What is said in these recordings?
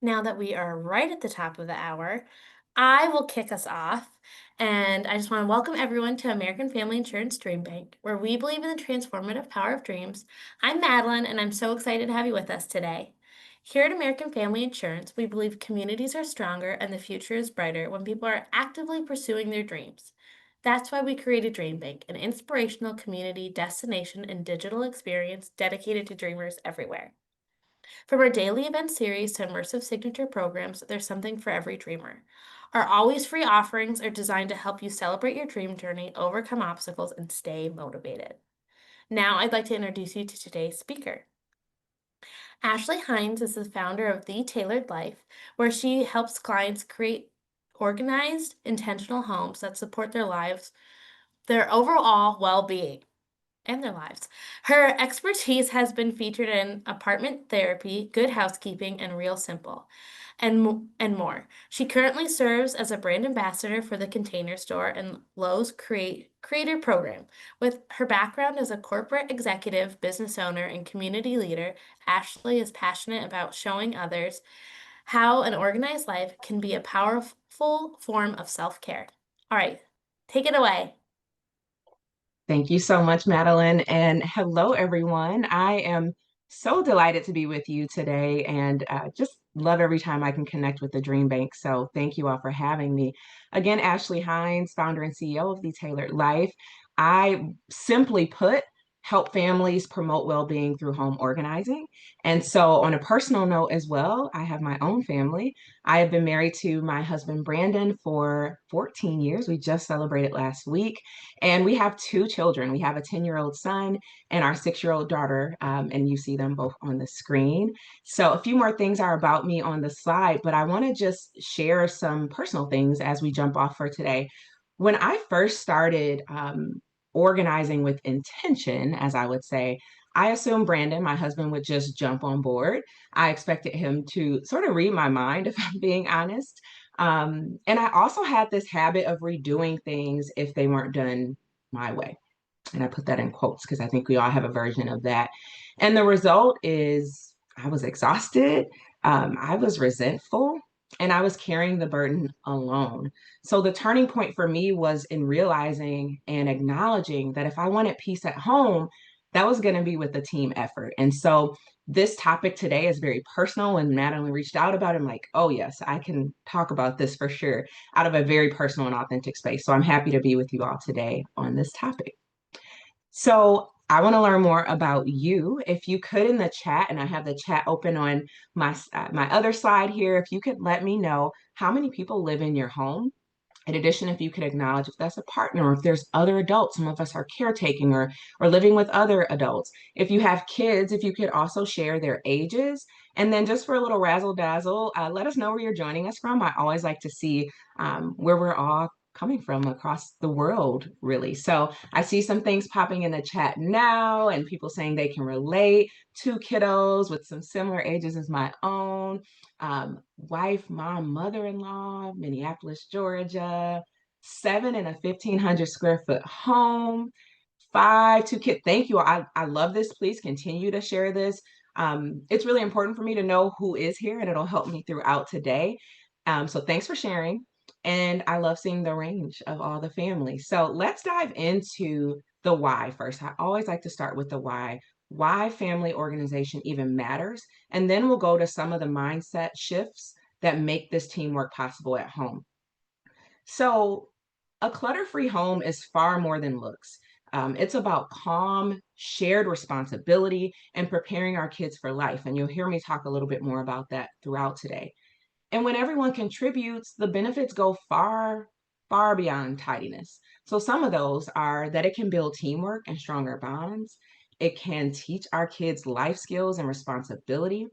Now that we are right at the top of the hour, I will kick us off. And I just want to welcome everyone to American Family Insurance Dream Bank, where we believe in the transformative power of dreams. I'm Madeline, and I'm so excited to have you with us today. Here at American Family Insurance, we believe communities are stronger and the future is brighter when people are actively pursuing their dreams. That's why we created Dream Bank, an inspirational community destination and digital experience dedicated to dreamers everywhere. From our daily event series to immersive signature programs, there's something for every dreamer. Our always free offerings are designed to help you celebrate your dream journey, overcome obstacles, and stay motivated. Now, I'd like to introduce you to today's speaker. Ashley Hines is the founder of The Tailored Life, where she helps clients create organized, intentional homes that support their lives, their overall well being and their lives. Her expertise has been featured in Apartment Therapy, Good Housekeeping, and Real Simple, and more. She currently serves as a brand ambassador for the Container Store and Lowe's Creator Program. With her background as a corporate executive, business owner, and community leader, Ashley is passionate about showing others how an organized life can be a powerful form of self-care. All right, take it away. Thank you so much, Madeline. And hello, everyone. I am so delighted to be with you today and just love every time I can connect with the Dream Bank. So thank you all for having me. Again, Ashley Hines, founder and CEO of The Tailored Life. I simply put, help families promote well-being through home organizing. And so on a personal note as well, I have my own family. I have been married to my husband, Brandon, for 14 years. We just celebrated last week. And we have two children. We have a 10-year-old son and our 6-year-old daughter, and you see them both on the screen. So a few more things are about me on the slide, but I want to just share some personal things as we jump off for today. When I first started organizing with intention, as I would say, I assumed Brandon, my husband, would just jump on board. I expected him to sort of read my mind, if I'm being honest. And I also had this habit of redoing things if they weren't done my way. And I put that in quotes because I think we all have a version of that. And the result is I was exhausted, I was resentful, and I was carrying the burden alone. So the turning point for me was in realizing and acknowledging that if I wanted peace at home, that was going to be with a team effort. And so this topic today is very personal. When Madeline reached out about it, I'm like, oh, yes, I can talk about this for sure out of a very personal and authentic space. So I'm happy to be with you all today on this topic. So I want to learn more about you. If you could in the chat, and I have the chat open on my other slide here, if you could let me know how many people live in your home. In addition, if you could acknowledge if that's a partner or if there's other adults, some of us are caretaking or living with other adults. If you have kids, if you could also share their ages. And then just for a little razzle dazzle, let us know where you're joining us from. I always like to see where we're all coming from across the world, really. So I see some things popping in the chat now and people saying they can relate. Two kiddos with some similar ages as my own. Wife, mom, mother-in-law, Minneapolis, Georgia, 7 in a 1,500 square foot home, 5, 2 kids. Thank you. I love this. Please continue to share this. It's really important for me to know who is here and it'll help me throughout today. So thanks for sharing. And I love seeing the range of all the families. So let's dive into the why first. I always like to start with the why family organization even matters. And then we'll go to some of the mindset shifts that make this teamwork possible at home. So, a clutter-free home is far more than looks. It's about calm, shared responsibility, and preparing our kids for life. And you'll hear me talk a little bit more about that throughout today. And when everyone contributes, the benefits go far, far beyond tidiness. So some of those are that it can build teamwork and stronger bonds. It can teach our kids life skills and responsibility.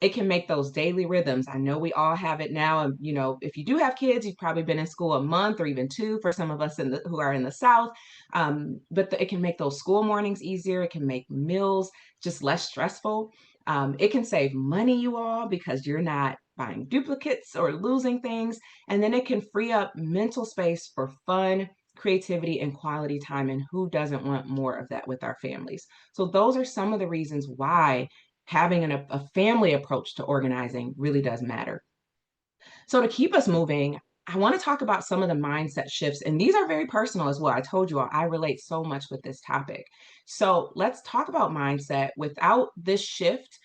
It can make those daily rhythms. I know we all have it now. And, if you do have kids, you've probably been in school a month or even two for some of us who are in the South. But it can make those school mornings easier. It can make meals just less stressful. It can save money, you all, because you're not buying duplicates or losing things. And then it can free up mental space for fun, creativity, and quality time. And who doesn't want more of that with our families? So those are some of the reasons why having a family approach to organizing really does matter. So to keep us moving, I want to talk about some of the mindset shifts, and these are very personal as well. I told you all, I relate so much with this topic. So let's talk about mindset. Without this shift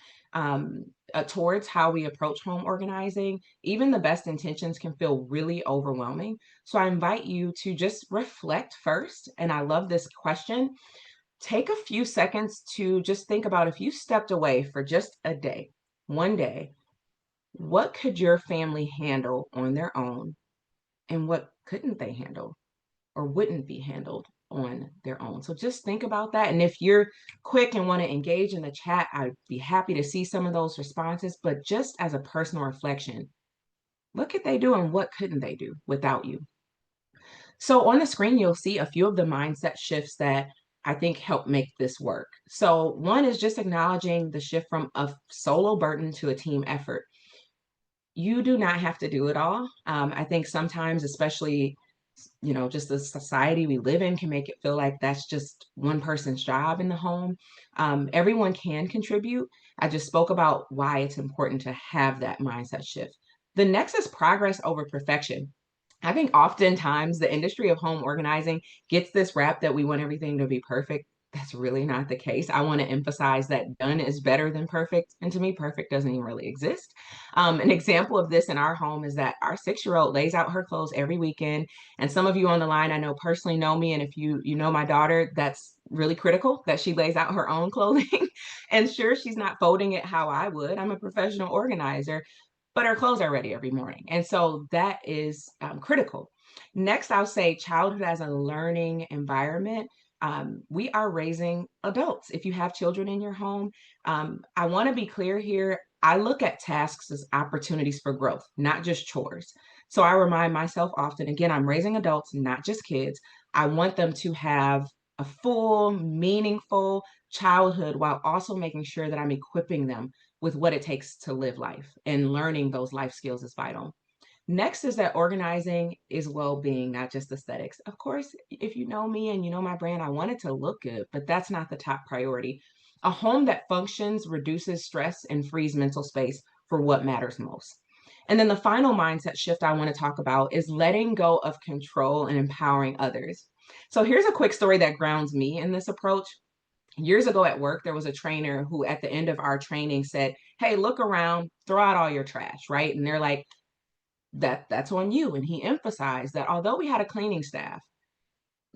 towards how we approach home organizing, even the best intentions can feel really overwhelming. So I invite you to just reflect first. And I love this question. Take a few seconds to just think about if you stepped away for just a day, one day, what could your family handle on their own and what couldn't they handle or wouldn't be handled on their own? So just think about that. And if you're quick and want to engage in the chat, I'd be happy to see some of those responses. But just as a personal reflection, what could they do and what couldn't they do without you? So on the screen, you'll see a few of the mindset shifts that I think help make this work. So one is just acknowledging the shift from a solo burden to a team effort. You do not have to do it all. I think sometimes, especially, just the society we live in can make it feel like that's just one person's job in the home. Everyone can contribute. I just spoke about why it's important to have that mindset shift. The next is progress over perfection. I think oftentimes the industry of home organizing gets this rap that we want everything to be perfect. That's really not the case. I want to emphasize that done is better than perfect. And to me, perfect doesn't even really exist. An example of this in our home is that our 6-year-old lays out her clothes every weekend. And some of you on the line, I know personally know me. And if you know my daughter, that's really critical that she lays out her own clothing. And sure, she's not folding it how I would. I'm a professional organizer, but our clothes are ready every morning. And so that is critical. Next, I'll say childhood as a learning environment. We are raising adults. If you have children in your home, I want to be clear here. I look at tasks as opportunities for growth, not just chores. So I remind myself often, again, I'm raising adults, not just kids. I want them to have a full, meaningful childhood while also making sure that I'm equipping them with what it takes to live life, and learning those life skills is vital. Next is that organizing is well-being, not just aesthetics. Of course, if you know me and you know my brand, I want it to look good, but that's not the top priority. A home that functions reduces stress and frees mental space for what matters most. And then the final mindset shift I want to talk about is letting go of control and empowering others. So here's a quick story that grounds me in this approach. Years ago at work, there was a trainer who at the end of our training said, "Hey, look around, throw out all your trash," right? And they're like, that's on you. And he emphasized that although we had a cleaning staff,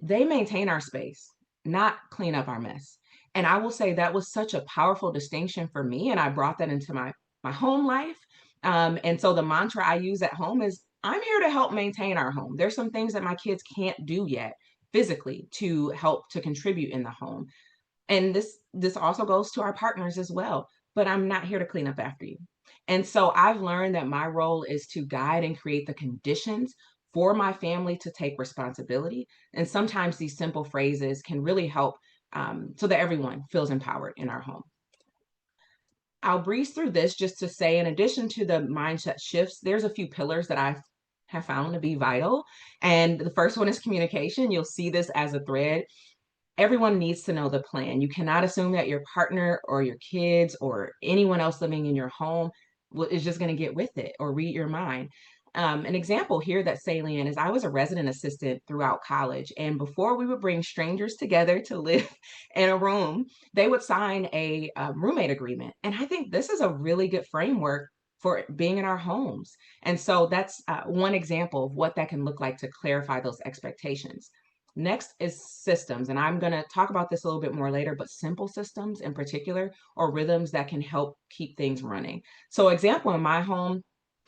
they maintain our space, not clean up our mess. And I will say that was such a powerful distinction for me. And I brought that into my home life. And so the mantra I use at home is I'm here to help maintain our home. There's some things that my kids can't do yet physically to help to contribute in the home. And this also goes to our partners as well, but I'm not here to clean up after you. And so I've learned that my role is to guide and create the conditions for my family to take responsibility. And sometimes these simple phrases can really help, so that everyone feels empowered in our home. I'll breeze through this just to say, in addition to the mindset shifts, there's a few pillars that I have found to be vital. And the first one is communication. You'll see this as a thread. Everyone needs to know the plan. You cannot assume that your partner or your kids or anyone else living in your home is just going to get with it or read your mind. An example here that's salient is I was a resident assistant throughout college. And before we would bring strangers together to live in a room, they would sign a roommate agreement. And I think this is a really good framework for being in our homes. And so that's one example of what that can look like to clarify those expectations. Next is systems, and I'm going to talk about this a little bit more later, but simple systems in particular, or rhythms that can help keep things running. So example, in my home,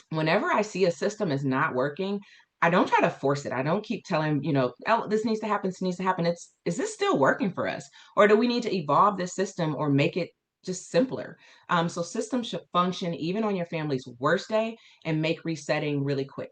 whenever I see a system is not working, I don't try to force it. I don't keep telling, oh, this needs to happen, this needs to happen. Is this still working for us? Or do we need to evolve this system or make it just simpler? So systems should function even on your family's worst day and make resetting really quick.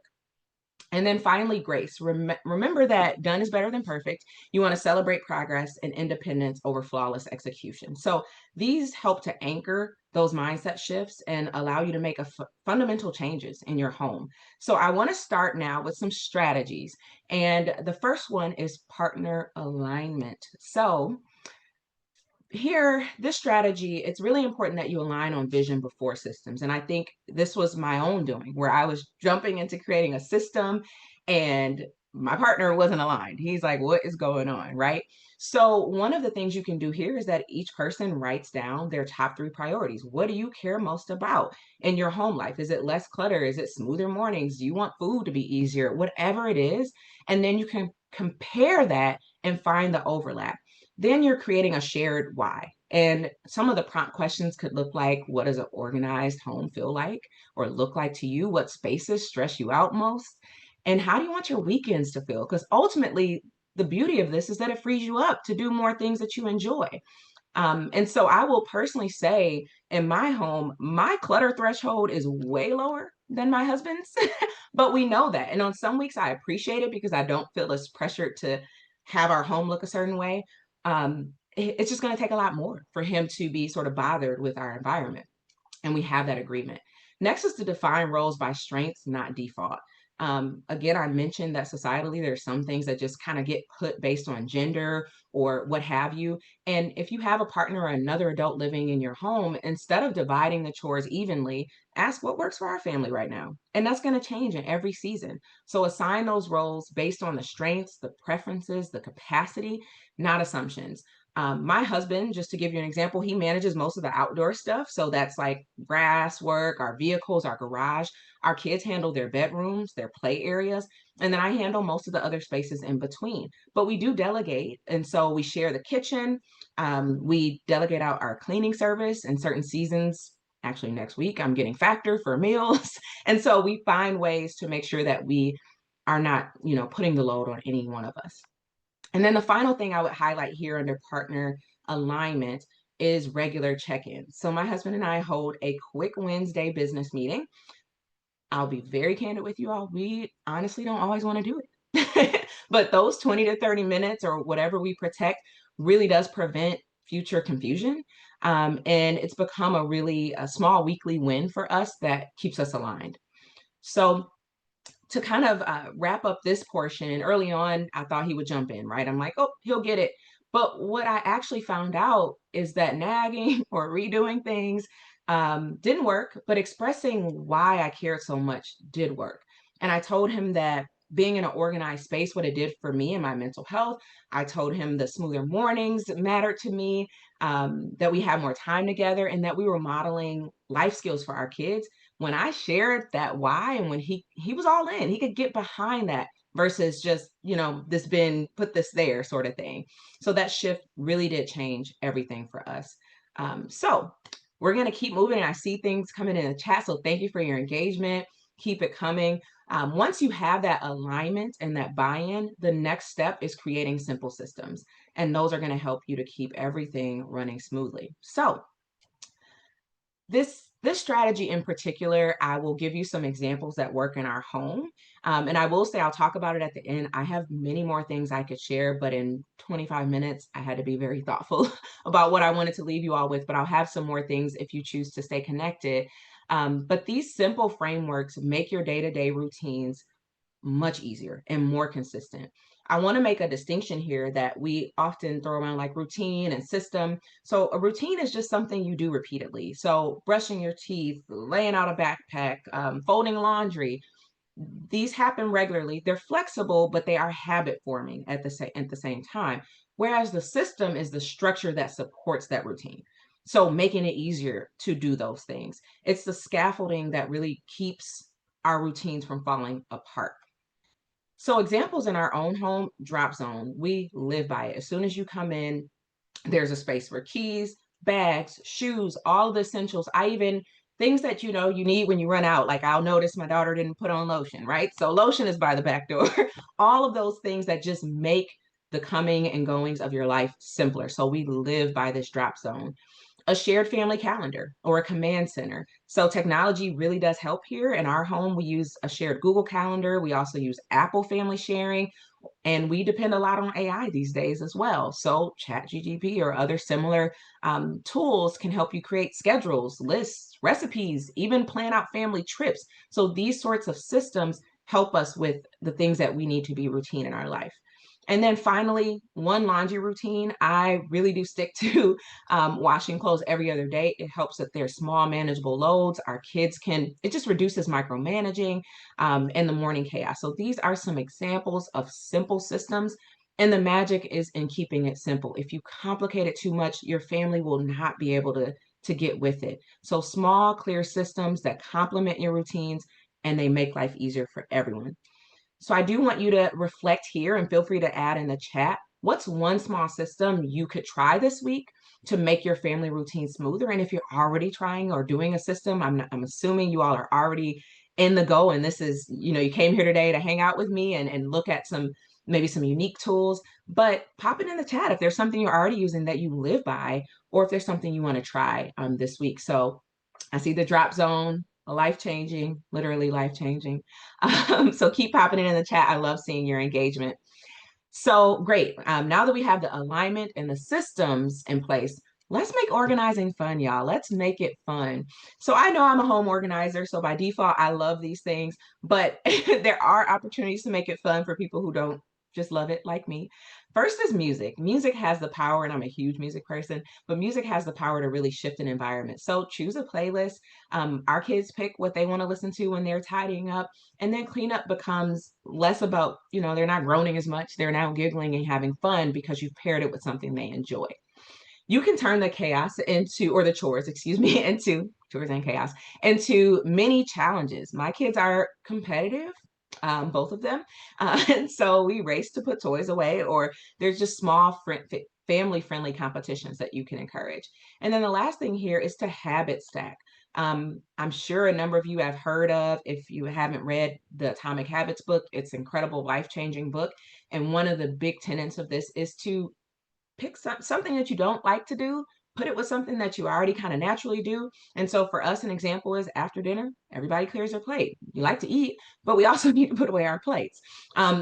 And then finally, grace. Remember that done is better than perfect. You want to celebrate progress and independence over flawless execution. So these help to anchor those mindset shifts and allow you to make fundamental changes in your home. So I want to start now with some strategies. And the first one is partner alignment. So here, this strategy, it's really important that you align on vision before systems. And I think this was my own doing where I was jumping into creating a system and my partner wasn't aligned. He's like, what is going on? Right. So, one of the things you can do here is that each person writes down their top three priorities. What do you care most about in your home life? Is it less clutter? Is it smoother mornings? Do you want food to be easier? Whatever it is. And then you can compare that and find the overlap. Then you're creating a shared why. And some of the prompt questions could look like, what does an organized home feel like or look like to you? What spaces stress you out most? And how do you want your weekends to feel? Because ultimately, the beauty of this is that it frees you up to do more things that you enjoy. And so I will personally say in my home, my clutter threshold is way lower than my husband's, but we know that. And on some weeks, I appreciate it because I don't feel as pressured to have our home look a certain way. It's just going to take a lot more for him to be sort of bothered with our environment, and we have that agreement. Next is to define roles by strengths, not default. Again, I mentioned that societally there's some things that just kind of get put based on gender or what have you. And if you have a partner or another adult living in your home, instead of dividing the chores evenly, ask what works for our family right now. And that's going to change in every season. So assign those roles based on the strengths, the preferences, the capacity, not assumptions. My husband, just to give you an example, he manages most of the outdoor stuff. So that's like grass work, our vehicles, our garage. Our kids handle their bedrooms, their play areas, and then I handle most of the other spaces in between. But we do delegate. And so we share the kitchen. We delegate out our cleaning service in certain seasons. Actually, next week, I'm getting Factor for meals. And so we find ways to make sure that we are not, putting the load on any one of us. And then the final thing I would highlight here under partner alignment is regular check ins. So my husband and I hold a quick Wednesday business meeting. I'll be very candid with you all. We honestly don't always want to do it. But those 20 to 30 minutes or whatever we protect really does prevent future confusion. And it's become a small weekly win for us that keeps us aligned. So to kind of wrap up this portion, early on, I thought he would jump in, right? I'm like, oh, he'll get it. But what I actually found out is that nagging or redoing things didn't work, but expressing why I cared so much did work. And I told him that being in an organized space, what it did for me and my mental health. I told him the smoother mornings mattered to me, that we had more time together, and that we were modeling life skills for our kids. When I shared that why, and when he was all in, he could get behind that versus just, this bin, put this there sort of thing. So that shift really did change everything for us. So we're going to keep moving. I see things coming in the chat. So thank you for your engagement. Keep it coming. Once you have that alignment and that buy-in, the next step is creating simple systems. And those are going to help you to keep everything running smoothly. So this strategy in particular, I will give you some examples that work in our home. And I will say, I'll talk about it at the end. I have many more things I could share, but in 25 minutes, I had to be very thoughtful about what I wanted to leave you all with. But I'll have some more things if you choose to stay connected. But these simple frameworks make your day-to-day routines much easier and more consistent. I want to make a distinction here that we often throw around like routine and system. So a routine is just something you do repeatedly. So brushing your teeth, laying out a backpack, folding laundry, these happen regularly. They're flexible, but they are habit forming at the same time. Whereas the system is the structure that supports that routine. So making it easier to do those things. It's the scaffolding that really keeps our routines from falling apart. So examples in our own home, drop zone, we live by it. As soon as you come in, there's a space for keys, bags, shoes, all the essentials. I even things that you need when you run out. Like I'll notice my daughter didn't put on lotion, right? So lotion is by the back door. All of those things that just make the coming and goings of your life simpler. So we live by this drop zone. A shared family calendar or a command center. So technology really does help here. In our home, we use a shared Google Calendar. We also use Apple Family Sharing, and we depend a lot on AI these days as well. So ChatGPT or other similar tools can help you create schedules, lists, recipes, even plan out family trips. So these sorts of systems help us with the things that we need to be routine in our life. And then finally, one laundry routine. I really do stick to washing clothes every other day. It helps that they're small, manageable loads. Our kids can, it just reduces micromanaging and the morning chaos. So these are some examples of simple systems. And the magic is in keeping it simple. If you complicate it too much, your family will not be able to get with it. So small, clear systems that complement your routines and they make life easier for everyone. So I do want you to reflect here and feel free to add in the chat. What's one small system you could try this week to make your family routine smoother? And if you're already trying or doing a system, I'm assuming you all are already in the go. And this is, you came here today to hang out with me and look at maybe some unique tools, but pop it in the chat if there's something you're already using that you live by, or if there's something you want to try this week. So I see the drop zone, life changing, literally life changing. So keep popping it in the chat. I love seeing your engagement. So great. Now that we have the alignment and the systems in place, let's make organizing fun, y'all. Let's make it fun. So I know I'm a home organizer, so by default, I love these things, but there are opportunities to make it fun for people who don't just love it like me. First is music. Music has the power, and I'm a huge music person, but music has the power to really shift an environment. So choose a playlist. Our kids pick what they want to listen to when they're tidying up. And then cleanup becomes less about, they're not groaning as much. They're now giggling and having fun because you've paired it with something they enjoy. You can turn the chaos into, or the chores, excuse me, into chores and chaos, into mini challenges. My kids are competitive, both of them. And so we race to put toys away, or there's just small family friendly competitions that you can encourage. And then the last thing here is to habit stack. I'm sure a number of you have heard of, if you haven't read the Atomic Habits book, it's an incredible life-changing book. And one of the big tenets of this is to pick something that you don't like to do, put it with something that you already kind of naturally do. And so for us, an example is after dinner, everybody clears their plate. You like to eat, but we also need to put away our plates.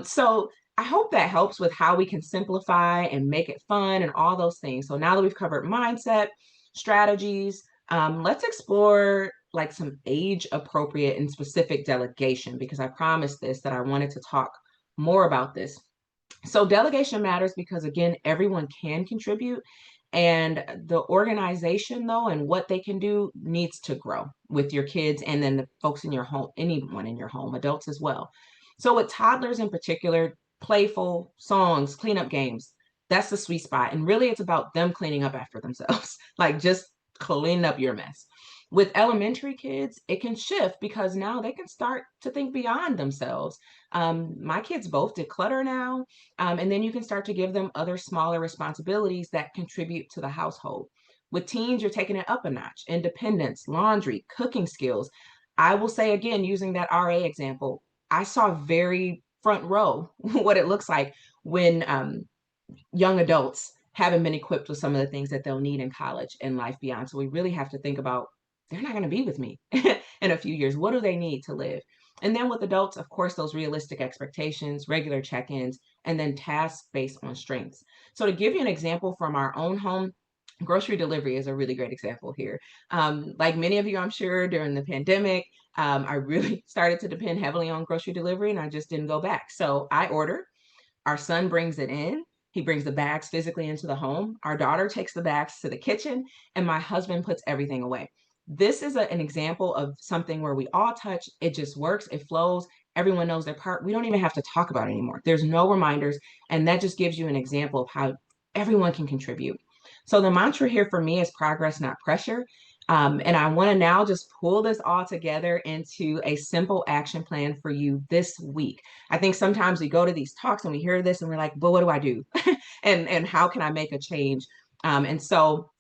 So I hope that helps with how we can simplify and make it fun and all those things. So now that we've covered mindset, strategies, let's explore like some age appropriate and specific delegation, because I promised this that I wanted to talk more about this. So delegation matters because again, everyone can contribute, and the organization though and what they can do needs to grow with your kids and then the folks in your home, anyone in your home, adults as well. So with toddlers in particular, playful songs, cleanup games, that's the sweet spot. And really it's about them cleaning up after themselves, like just clean up your mess. With elementary kids, it can shift because now they can start to think beyond themselves. My kids both declutter now, and then you can start to give them other smaller responsibilities that contribute to the household. With teens, you're taking it up a notch. Independence, laundry, cooking skills. I will say again, using that RA example, I saw very front row what it looks like when young adults haven't been equipped with some of the things that they'll need in college and life beyond. So we really have to think about, they're not going to be with me in a few years. What do they need to live? And then with adults, of course, those realistic expectations, regular check ins, and then tasks based on strengths. So to give you an example from our own home, grocery delivery is a really great example here. Like many of you, I'm sure, during the pandemic, I really started to depend heavily on grocery delivery and I just didn't go back. So I order, our son brings it in. He brings the bags physically into the home. Our daughter takes the bags to the kitchen, and my husband puts everything away. This is an example of something where we all touch. It just works. It flows. Everyone knows their part. We don't even have to talk about it anymore. There's no reminders. And that just gives you an example of how everyone can contribute. So the mantra here for me is progress, not pressure. And I want to now just pull this all together into a simple action plan for you this week. I think sometimes we go to these talks and we hear this and we're like, well, what do I do? and how can I make a change? And so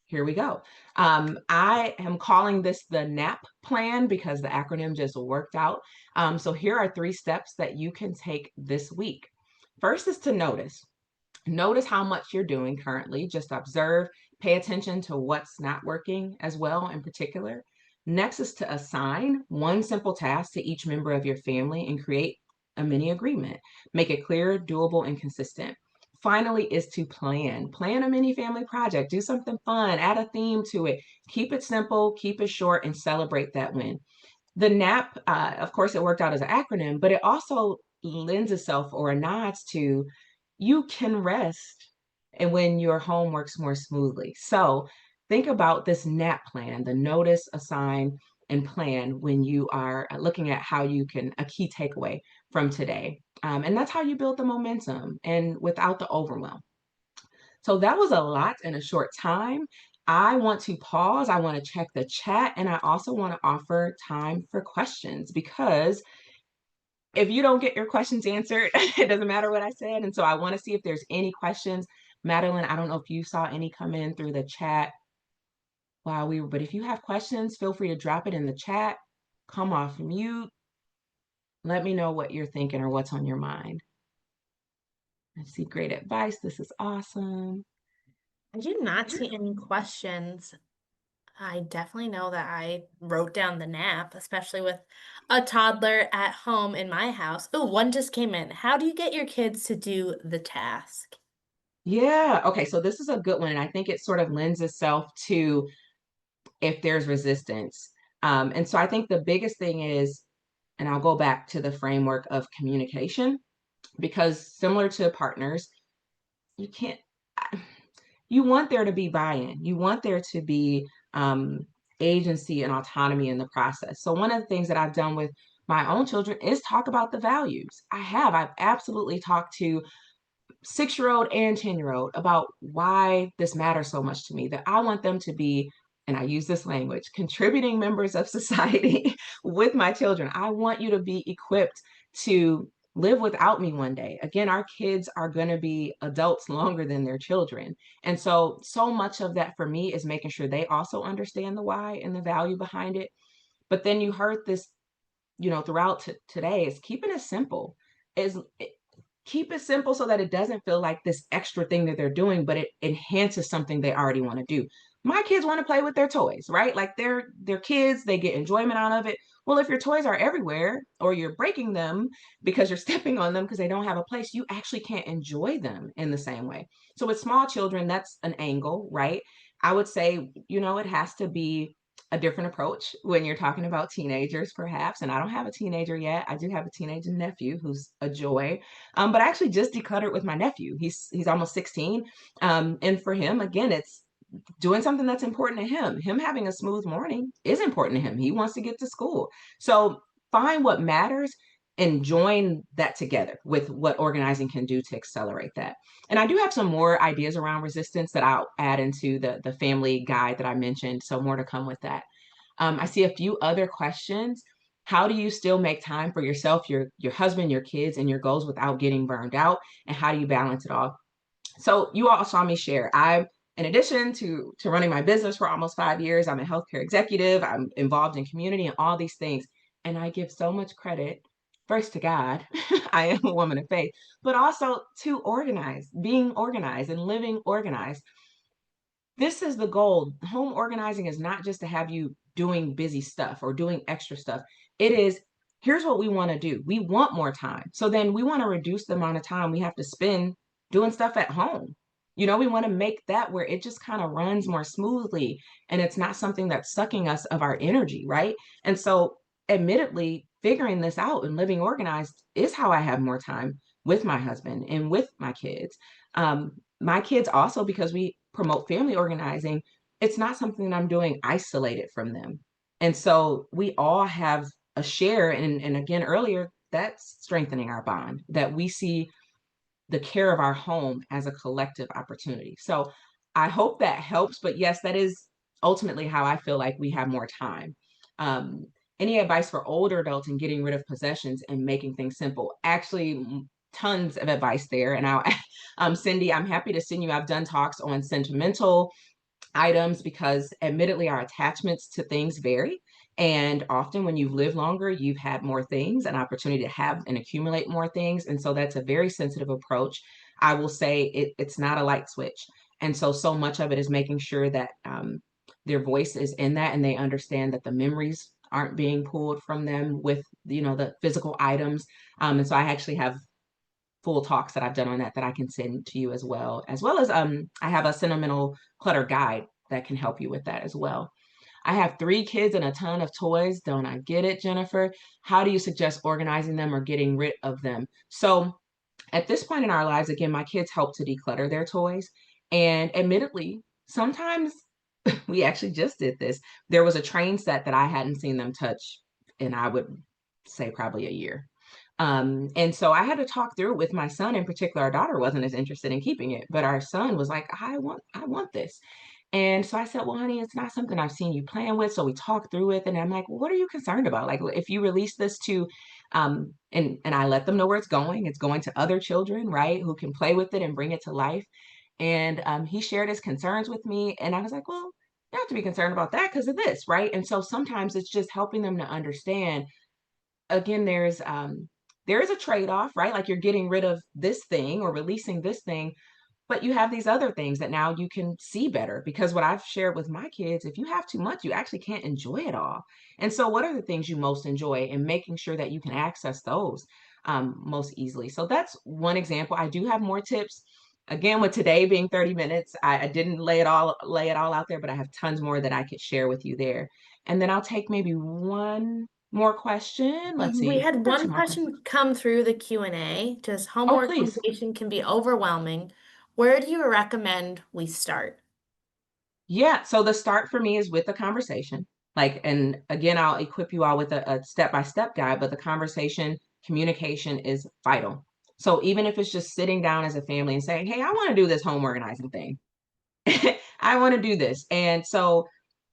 here we go. I am calling this the NAP plan because the acronym just worked out. So here are 3 steps that you can take this week. First is to notice. Notice how much you're doing currently. Just observe, pay attention to what's not working as well in particular. Next is to assign one simple task to each member of your family and create a mini agreement. Make it clear, doable, and consistent. Finally is to plan. Plan a mini family project. Do something fun. Add a theme to it. Keep it simple, keep it short, and celebrate that win. The NAP, of course, it worked out as an acronym, but it also lends itself or nods to you can rest and when your home works more smoothly. So think about this nap plan, the notice, assign, and plan when you are looking at how you can, a key takeaway from today. And that's how you build the momentum and without the overwhelm. So that was a lot in a short time. I want to pause. I want to check the chat, and I also want to offer time for questions because if you don't get your questions answered, it doesn't matter what I said. And so I want to see if there's any questions. Madeline, I don't know if you saw any come in through the chat while we were, but if you have questions, feel free to drop it in the chat. Come off mute. Let me know what you're thinking or what's on your mind. I see great advice. This is awesome. I do not see any questions. I definitely know that I wrote down the nap, especially with a toddler at home in my house. Oh, one just came in. How do you get your kids to do the task? Yeah. Okay. So this is a good one. And I think it sort of lends itself to if there's resistance. And so I think the biggest thing is, and I'll go back to the framework of communication, because similar to partners, you can't, you want there to be buy-in. You want there to be agency and autonomy in the process. So one of the things that I've done with my own children is talk about the values. I've absolutely talked to 6-year-old and 10-year-old about why this matters so much to me, that I want them to be, and I use this language, contributing members of society with my children. I want you to be equipped to live without me one day. Again, our kids are going to be adults longer than their children. And so much of that for me is making sure they also understand the why and the value behind it. But then you heard this, throughout today is keeping it simple. Is keep it simple so that it doesn't feel like this extra thing that they're doing, but it enhances something they already want to do. My kids want to play with their toys, right? Like they're kids, they get enjoyment out of it. Well, if your toys are everywhere or you're breaking them because you're stepping on them because they don't have a place, you actually can't enjoy them in the same way. So with small children, that's an angle, right? I would say, it has to be a different approach when you're talking about teenagers, perhaps. And I don't have a teenager yet. I do have a teenage nephew who's a joy. But I actually just decluttered with my nephew. He's almost 16. And for him, again, it's doing something that's important to him. Him having a smooth morning is important to him. He wants to get to school. So find what matters and join that together with what organizing can do to accelerate that. And I do have some more ideas around resistance that I'll add into the family guide that I mentioned. So more to come with that. I see a few other questions. How do you still make time for yourself, your husband, your kids, and your goals without getting burned out? And how do you balance it all? So you all saw me share. In addition to running my business for almost 5 years, I'm a healthcare executive. I'm involved in community and all these things. And I give so much credit first to God. I am a woman of faith, but also to being organized and living organized. This is the goal. Home organizing is not just to have you doing busy stuff or doing extra stuff. It is, here's what we want to do. We want more time. So then we want to reduce the amount of time we have to spend doing stuff at home. We want to make that where it just kind of runs more smoothly and it's not something that's sucking us of our energy, right? And so, admittedly, figuring this out and living organized is how I have more time with my husband and with my kids. My kids also, because we promote family organizing, it's not something that I'm doing isolated from them. And so we all have a share. And again, earlier, that's strengthening our bond, that we see the care of our home as a collective opportunity. So I hope that helps. But yes, that is ultimately how I feel like we have more time. Um, any advice for older adults in getting rid of possessions and making things simple? Actually, tons of advice there. And Cindy, I'm happy to send you. I've done talks on sentimental items because admittedly our attachments to things vary, and often when you've lived longer you've had more things, an opportunity to have and accumulate more things, and so that's a very sensitive approach. I will say it's not a light switch, and so much of it is making sure that their voice is in that and they understand that the memories aren't being pulled from them with the physical items. And so I actually have full talks that I've done on that I can send to you as well as I have a sentimental clutter guide that can help you with that as well. I have 3 kids and a ton of toys. Don't I get it, Jennifer? How do you suggest organizing them or getting rid of them? So At this point in our lives, again, my kids help to declutter their toys. And admittedly, sometimes we actually just did this. There was a train set that I hadn't seen them touch, and I would say probably a year. And so I had to talk through it with my son in particular. Our daughter wasn't as interested in keeping it, but our son was like, I want this. And so I said, well, honey, it's not something I've seen you playing with. So we talked through it. And I'm like, well, what are you concerned about? Like, if you release this to, and I let them know where it's going to other children, right, who can play with it and bring it to life. And he shared his concerns with me. And I was like, well, you have to be concerned about that because of this, right? And so sometimes it's just helping them to understand. Again, there is a trade-off, right? Like you're getting rid of this thing or releasing this thing, but you have these other things that now you can see better. Because what I've shared with my kids, if you have too much, you actually can't enjoy it all. And so, what are the things you most enjoy, and making sure that you can access those most easily? So, that's one example. I do have more tips. Again, with today being 30 minutes, I didn't lay it all out there, but I have tons more that I could share with you there. And then I'll take maybe one more question. Let's We see, had one or two one more questions. question come through the Q&A. Just home Oh, please. organization can be overwhelming. Where do you recommend we start? Yeah, so the start for me is with the conversation. Like, and again, I'll equip you all with a step-by-step guide, but the conversation, communication is vital. So even if it's just sitting down as a family and saying, hey, I want to do this home organizing thing. I want to do this. And so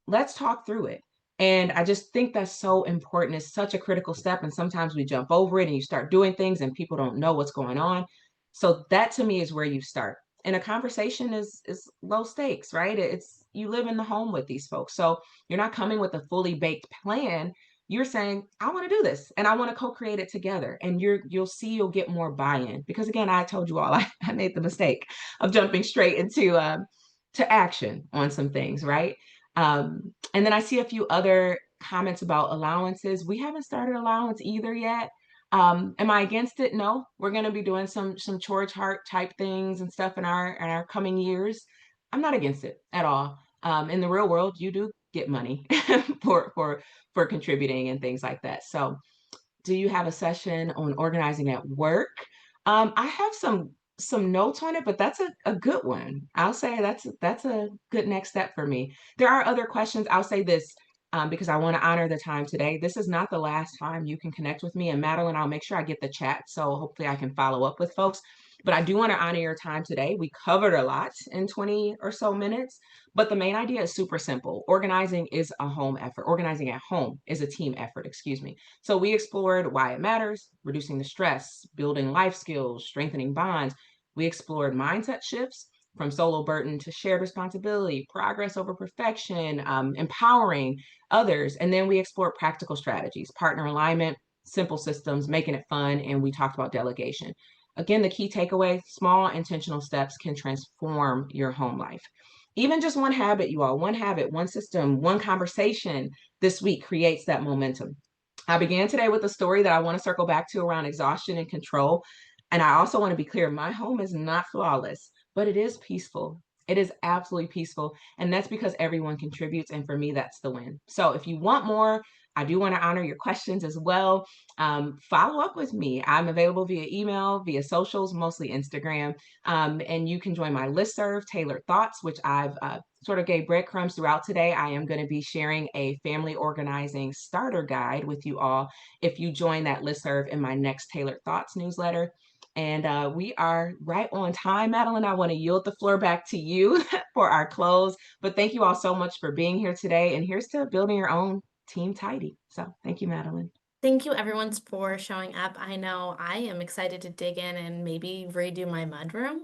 let's talk through it. And I just think that's so important. It's such a critical step. And sometimes we jump over it and you start doing things and people don't know what's going on. So that to me is where you start. And a conversation is low stakes, right? It's you live in the home with these folks. So you're not coming with a fully baked plan. You're saying, I want to do this and I want to co-create it together. And you'll see you'll get more buy-in. Because again, I told you all I made the mistake of jumping straight into to action on some things, right? And then I see a few other comments about allowances. We haven't started allowance either yet. Am I against it? No. We're going to be doing some chore chart type things and stuff in our coming years. I'm not against it at all. In the real world, you do get money for contributing and things like that. So do you have a session on organizing at work? I have some notes on it, but that's a good one. I'll say that's a good next step for me. There are other questions. I'll say this because I want to honor the time today. This is not the last time you can connect with me. And Madeline, I'll make sure I get the chat so hopefully I can follow up with folks. But I do want to honor your time today. We covered a lot in 20 or so minutes, but the main idea is super simple. Organizing is a home effort. Organizing at home is a team effort, excuse me. So we explored why it matters, reducing the stress, building life skills, strengthening bonds. We explored mindset shifts from solo burden to shared responsibility, progress over perfection, empowering others. And then we explored practical strategies, partner alignment, simple systems, making it fun. And we talked about delegation. Again, the key takeaway, small intentional steps can transform your home life. Even just one habit, you all, one habit, one system, one conversation this week creates that momentum. I began today with a story that I want to circle back to around exhaustion and control. And I also want to be clear, my home is not flawless, but it is peaceful. It is absolutely peaceful. And that's because everyone contributes. And for me, that's the win. So if you want more, I do want to honor your questions as well. Follow up with me. I'm available via email, via socials, mostly Instagram. And you can join my listserv, Tailored Thoughts, which I've sort of gave breadcrumbs throughout today. I am going to be sharing a family organizing starter guide with you all if you join that listserv in my next Tailored Thoughts newsletter. And we are right on time, Madeline. I want to yield the floor back to you for our close. But thank you all so much for being here today. And here's to building your own team tidy. So thank you, Madeline. Thank you everyone for showing up. I know I am excited to dig in and maybe redo my mudroom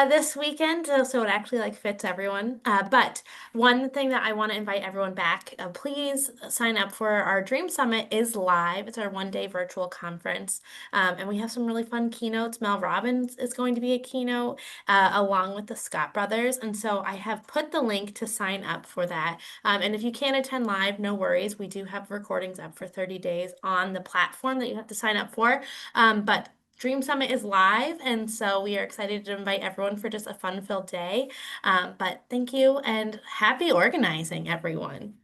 this weekend, so it actually like fits everyone. But one thing that I want to invite everyone back, please sign up for our Dream Summit is live. It's our one-day virtual conference, and we have some really fun keynotes. Mel Robbins is going to be a keynote along with the Scott brothers, and so I have put the link to sign up for that. And if you can't attend live, no worries. We do have recordings up for 30 days on the platform that you have to sign up for. But Dream Summit is live, and so we are excited to invite everyone for just a fun-filled day. But thank you and happy organizing, everyone.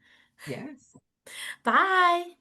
Yes. Bye.